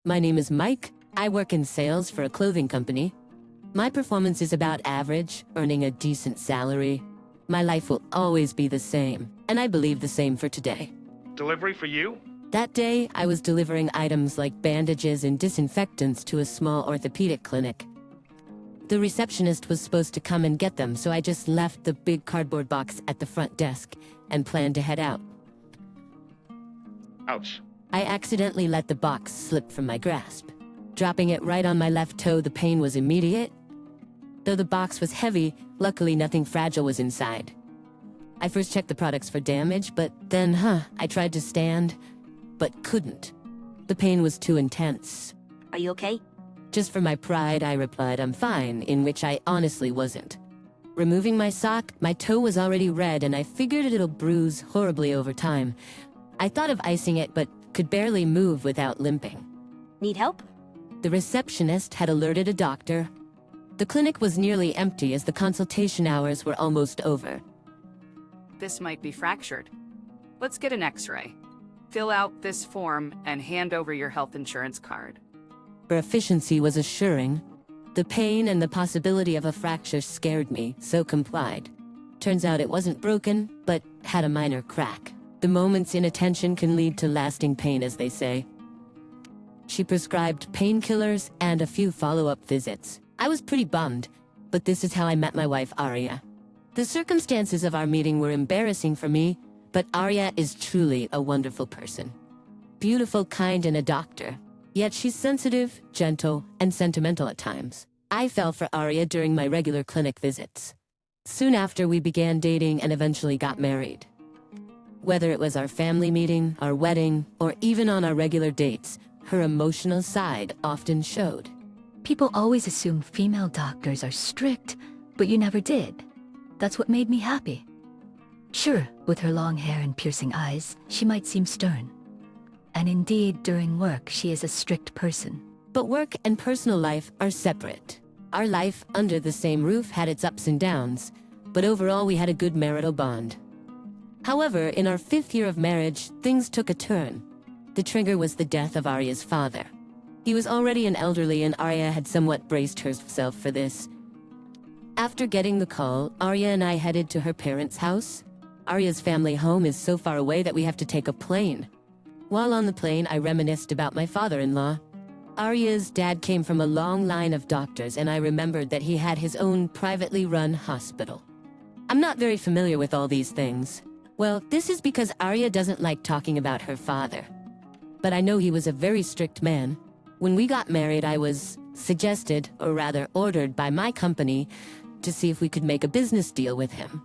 My name is Mike. I work in sales for a clothing company. My performance is about average, earning a decent salary. My life will always be the same, and I believe the same for today. Delivery for you? That day, I was delivering items like bandages and disinfectants to a small orthopedic clinic. The receptionist was supposed to come and get them, so I just left the big cardboard box at the front desk and planned to head out. Ouch. I accidentally let the box slip from my grasp. Dropping it right on my left toe, the pain was immediate. Though the box was heavy, luckily nothing fragile was inside. I first checked the products for damage, but then, I tried to stand, but couldn't. The pain was too intense. Are you okay? Just for my pride, I replied, "I'm fine," in which I honestly wasn't. Removing my sock, my toe was already red, and I figured it'll bruise horribly over time. I thought of icing it, but could barely move without limping. Need help? The receptionist had alerted a doctor. The clinic was nearly empty as the consultation hours were almost over. This might be fractured. Let's get an x-ray. Fill out this form and hand over your health insurance card. Her efficiency was assuring. The pain and the possibility of a fracture scared me, so complied. Turns out it wasn't broken, but had a minor crack. The moment's inattention can lead to lasting pain, as they say. She prescribed painkillers and a few follow-up visits. I was pretty bummed, but this is how I met my wife, Arya. The circumstances of our meeting were embarrassing for me, but Arya is truly a wonderful person. Beautiful, kind, and a doctor. Yet she's sensitive, gentle, and sentimental at times. I fell for Arya during my regular clinic visits. Soon after, we began dating and eventually got married. Whether it was our family meeting, our wedding, or even on our regular dates, her emotional side often showed. People always assume female doctors are strict, but you never did. That's what made me happy. Sure, with her long hair and piercing eyes, she might seem stern. And indeed, during work, she is a strict person. But work and personal life are separate. Our life under the same roof had its ups and downs, but overall we had a good marital bond. However, in our 5th year of marriage, things took a turn. The trigger was the death of Arya's father. He was already an elderly, and Arya had somewhat braced herself for this. After getting the call, Arya and I headed to her parents' house. Arya's family home is so far away that we have to take a plane. While on the plane, I reminisced about my father-in-law. Arya's dad came from a long line of doctors, and I remembered that he had his own privately run hospital. I'm not very familiar with all these things. Well, this is because Arya doesn't like talking about her father. But I know he was a very strict man. When we got married, I was suggested, or rather ordered by my company, to see if we could make a business deal with him.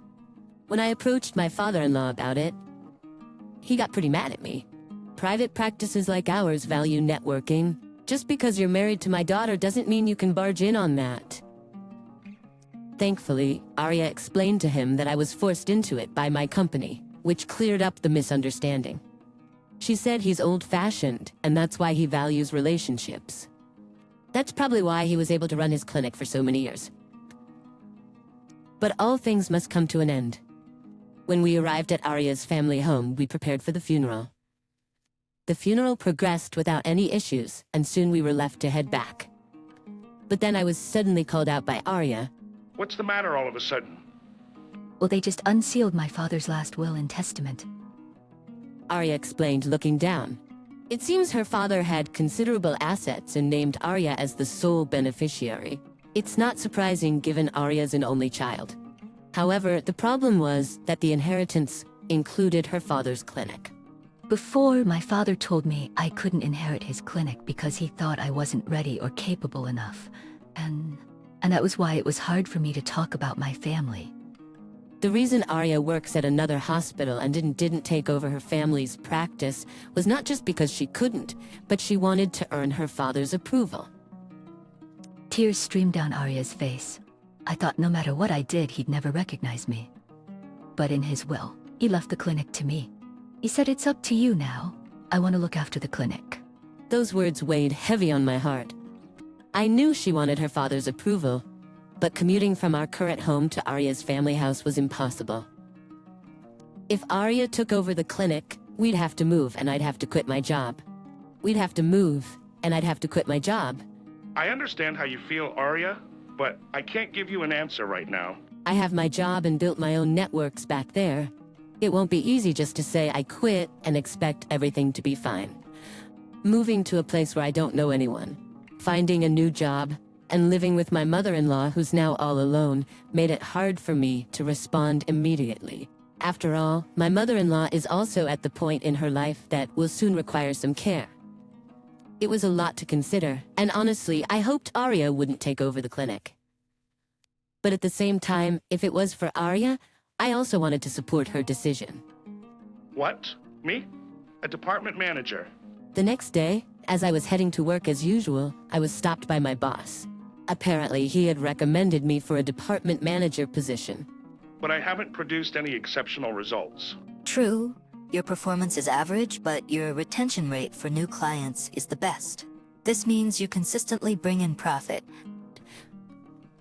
When I approached my father-in-law about it, he got pretty mad at me. Private practices like ours value networking. Just because you're married to my daughter doesn't mean you can barge in on that. Thankfully, Arya explained to him that I was forced into it by my company, which cleared up the misunderstanding. She said he's old-fashioned, and that's why he values relationships. That's probably why he was able to run his clinic for so many years. But all things must come to an end. When we arrived at Arya's family home, we prepared for the funeral. The funeral progressed without any issues, and soon we were left to head back. But then I was suddenly called out by Arya. What's the matter all of a sudden? Well, they just unsealed my father's last will and testament. Arya explained, looking down. It seems her father had considerable assets and named Arya as the sole beneficiary. It's not surprising given Arya's an only child. However, the problem was that the inheritance included her father's clinic. Before, my father told me I couldn't inherit his clinic because he thought I wasn't ready or capable enough. And that was why it was hard for me to talk about my family. The reason Arya works at another hospital and didn't take over her family's practice was not just because she couldn't, but she wanted to earn her father's approval. Tears streamed down Arya's face. I thought no matter what I did, he'd never recognize me. But in his will, he left the clinic to me. He said, "It's up to you now. I want to look after the clinic." Those words weighed heavy on my heart. I knew she wanted her father's approval, but commuting from our current home to Arya's family house was impossible. If Arya took over the clinic, we'd have to move and I'd have to quit my job. We'd have to move, and I'd have to quit my job. I understand how you feel, Arya, but I can't give you an answer right now. I have my job and built my own networks back there. It won't be easy just to say I quit and expect everything to be fine. Moving to a place where I don't know anyone, finding a new job, and living with my mother-in-law, who's now all alone, made it hard for me to respond immediately. After all, my mother-in-law is also at the point in her life that will soon require some care. It was a lot to consider, and honestly, I hoped Arya wouldn't take over the clinic. But at the same time, if it was for Arya, I also wanted to support her decision. What? Me? A department manager? The next day, as I was heading to work as usual, I was stopped by my boss. Apparently, he had recommended me for a department manager position. But I haven't produced any exceptional results. True, your performance is average, but your retention rate for new clients is the best. This means you consistently bring in profit.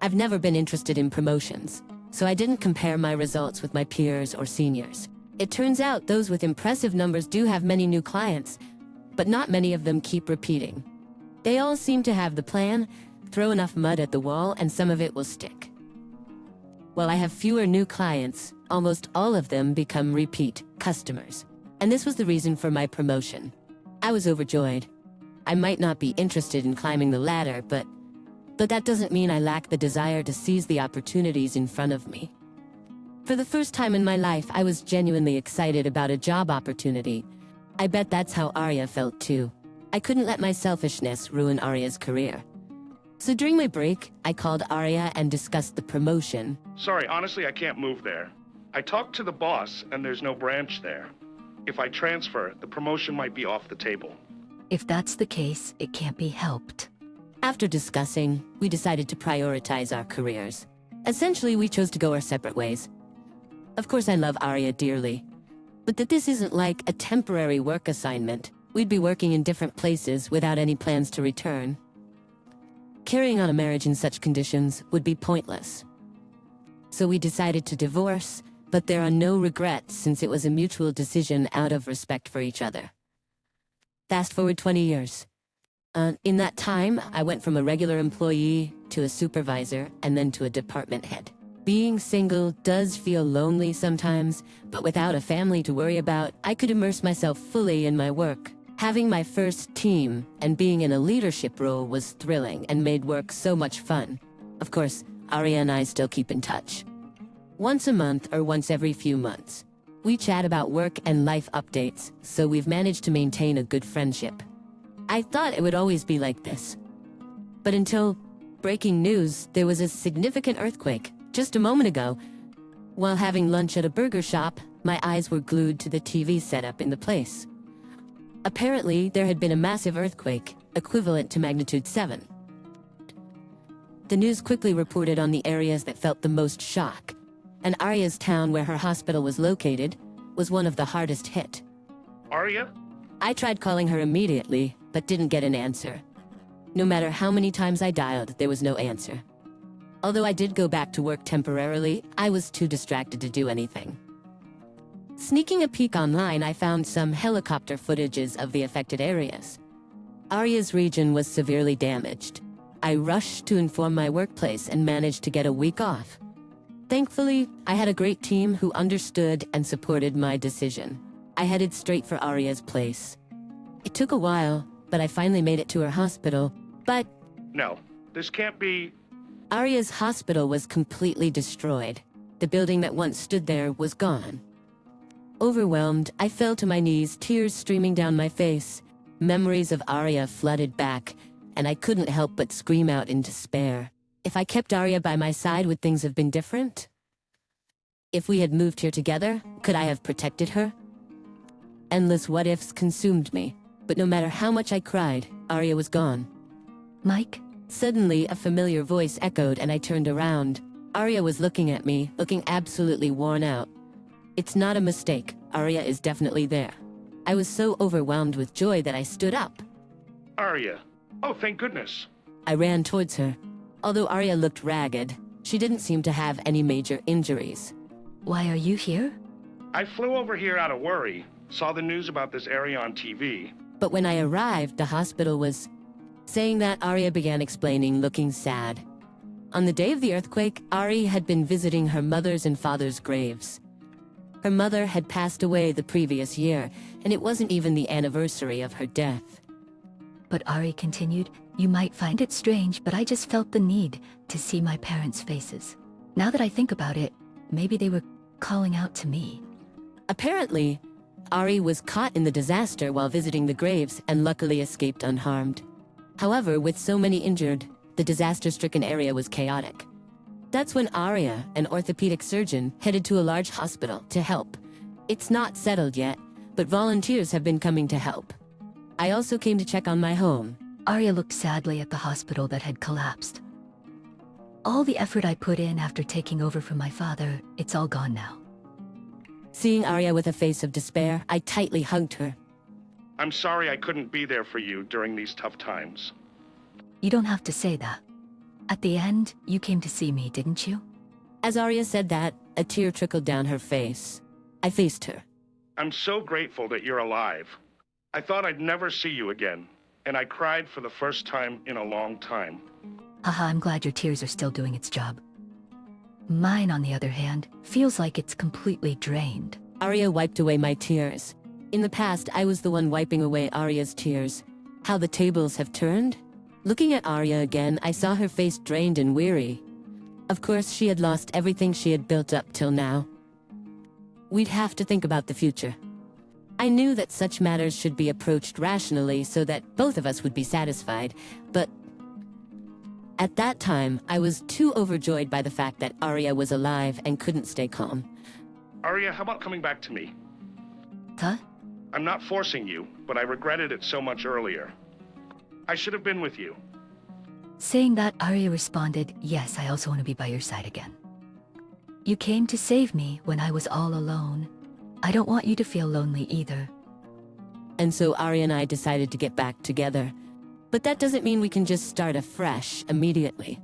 I've never been interested in promotions, so I didn't compare my results with my peers or seniors. It turns out those with impressive numbers do have many new clients, but not many of them keep repeating. They all seem to have the plan, throw enough mud at the wall, and some of it will stick. While I have fewer new clients, almost all of them become repeat customers. And this was the reason for my promotion. I was overjoyed. I might not be interested in climbing the ladder, but that doesn't mean I lack the desire to seize the opportunities in front of me. For the first time in my life, I was genuinely excited about a job opportunity. I bet that's how Arya felt too. I couldn't let my selfishness ruin Arya's career. So during my break, I called Arya and discussed the promotion. Sorry, honestly, I can't move there. I talked to the boss, and there's no branch there. If I transfer, the promotion might be off the table. If that's the case, it can't be helped. After discussing, we decided to prioritize our careers. Essentially, we chose to go our separate ways. Of course, I love Arya dearly, but that this isn't like a temporary work assignment. We'd be working in different places without any plans to return. Carrying on a marriage in such conditions would be pointless. So we decided to divorce, but there are no regrets since it was a mutual decision out of respect for each other. Fast forward 20 years. In that time, I went from a regular employee to a supervisor and then to a department head. Being single does feel lonely sometimes, but without a family to worry about, I could immerse myself fully in my work. Having my first team and being in a leadership role was thrilling and made work so much fun. Of course, Arya and I still keep in touch. Once a month or once every few months. We chat about work and life updates, so we've managed to maintain a good friendship. I thought it would always be like this. But until breaking news, there was a significant earthquake just a moment ago. While having lunch at a burger shop, my eyes were glued to the TV setup in the place. Apparently, there had been a massive earthquake, equivalent to magnitude 7. The news quickly reported on the areas that felt the most shock, and Arya's town, where her hospital was located, was one of the hardest hit. Arya? I tried calling her immediately, but didn't get an answer. No matter how many times I dialed, there was no answer. Although I did go back to work temporarily, I was too distracted to do anything. Sneaking a peek online, I found some helicopter footages of the affected areas. Arya's region was severely damaged. I rushed to inform my workplace and managed to get a week off. Thankfully, I had a great team who understood and supported my decision. I headed straight for Arya's place. It took a while, but I finally made it to her hospital. But No, this can't be... Arya's hospital was completely destroyed. The building that once stood there was gone. Overwhelmed, I fell to my knees, tears streaming down my face. Memories of Arya flooded back, and I couldn't help but scream out in despair. If I kept Arya by my side, would things have been different? If we had moved here together, could I have protected her? Endless what-ifs consumed me, but no matter how much I cried, Arya was gone. Mike? Suddenly, a familiar voice echoed and I turned around. Arya was looking at me, looking absolutely worn out. It's not a mistake. Arya is definitely there. I was so overwhelmed with joy that I stood up. Arya. Oh, thank goodness. I ran towards her. Although Arya looked ragged, she didn't seem to have any major injuries. Why are you here? I flew over here out of worry. Saw the news about this area on TV. But when I arrived, the hospital was Saying that, Arya began explaining, looking sad. On the day of the earthquake, Ari had been visiting her mother's and father's graves. Her mother had passed away the previous year, and it wasn't even the anniversary of her death. But Ari continued, you might find it strange, but I just felt the need to see my parents' faces. Now that I think about it, maybe they were calling out to me. Apparently, Ari was caught in the disaster while visiting the graves and luckily escaped unharmed. However, with so many injured, the disaster-stricken area was chaotic. That's when Arya, an orthopedic surgeon, headed to a large hospital to help. It's not settled yet, but volunteers have been coming to help. I also came to check on my home. Arya looked sadly at the hospital that had collapsed. All the effort I put in after taking over from my father, it's all gone now. Seeing Arya with a face of despair, I tightly hugged her. I'm sorry I couldn't be there for you during these tough times. You don't have to say that. At the end, you came to see me, didn't you? As Arya said that, a tear trickled down her face. I faced her. I'm so grateful that you're alive. I thought I'd never see you again, and I cried for the first time in a long time. Haha, I'm glad your tears are still doing its job. Mine, on the other hand, feels like it's completely drained. Arya wiped away my tears. In the past, I was the one wiping away Arya's tears. How the tables have turned? Looking at Arya again, I saw her face drained and weary. Of course, she had lost everything she had built up till now. We'd have to think about the future. I knew that such matters should be approached rationally so that both of us would be satisfied, but at that time, I was too overjoyed by the fact that Arya was alive and couldn't stay calm. Arya, how about coming back to me? Huh? I'm not forcing you, but I regretted it so much earlier. I should have been with you. Saying that, Arya responded, yes, I also want to be by your side again. You came to save me when I was all alone. I don't want you to feel lonely either. And so Arya and I decided to get back together. But that doesn't mean we can just start afresh immediately.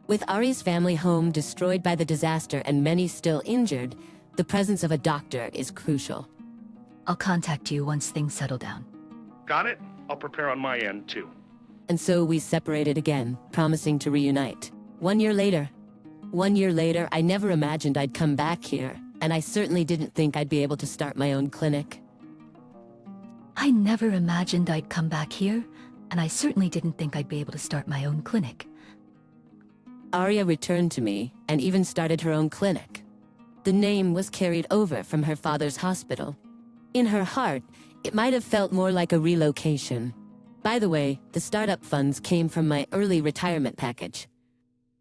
With Ari's family home destroyed by the disaster and many still injured, the presence of a doctor is crucial. I'll contact you once things settle down. Got it? I'll prepare on my end, too. And so we separated again, promising to reunite. 1 year later. 1 year later, I never imagined I'd come back here, and I certainly didn't think I'd be able to start my own clinic. I never imagined I'd come back here, and I certainly didn't think I'd be able to start my own clinic. Arya returned to me, and even started her own clinic. The name was carried over from her father's hospital. In her heart, it might have felt more like a relocation. By the way, the startup funds came from my early retirement package.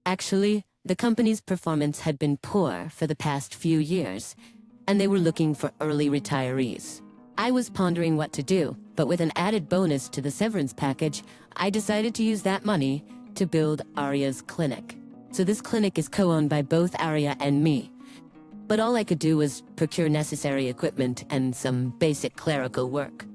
Actually, the company's performance had been poor for the past few years, and they were looking for early retirees. I was pondering what to do, but with an added bonus to the severance package, I decided to use that money to build Arya's clinic. So this clinic is co-owned by both Arya and me. But all I could do was procure necessary equipment and some basic clerical work.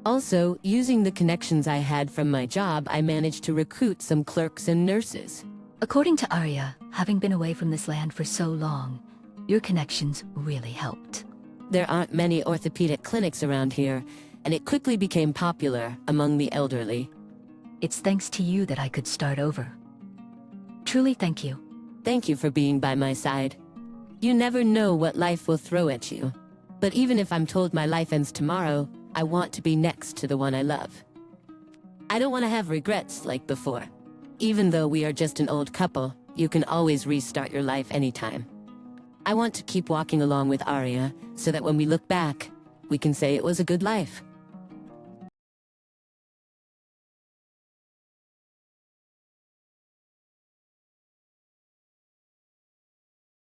Also, using the connections I had from my job, I managed to recruit some clerks and nurses. According to Arya, having been away from this land for so long, your connections really helped. There aren't many orthopedic clinics around here, and it quickly became popular among the elderly. It's thanks to you that I could start over. Truly, thank you. Thank you for being by my side. You never know what life will throw at you. But even if I'm told my life ends tomorrow, I want to be next to the one I love. I don't want to have regrets like before. Even though we are just an old couple, you can always restart your life anytime. I want to keep walking along with Arya, so that when we look back, we can say it was a good life.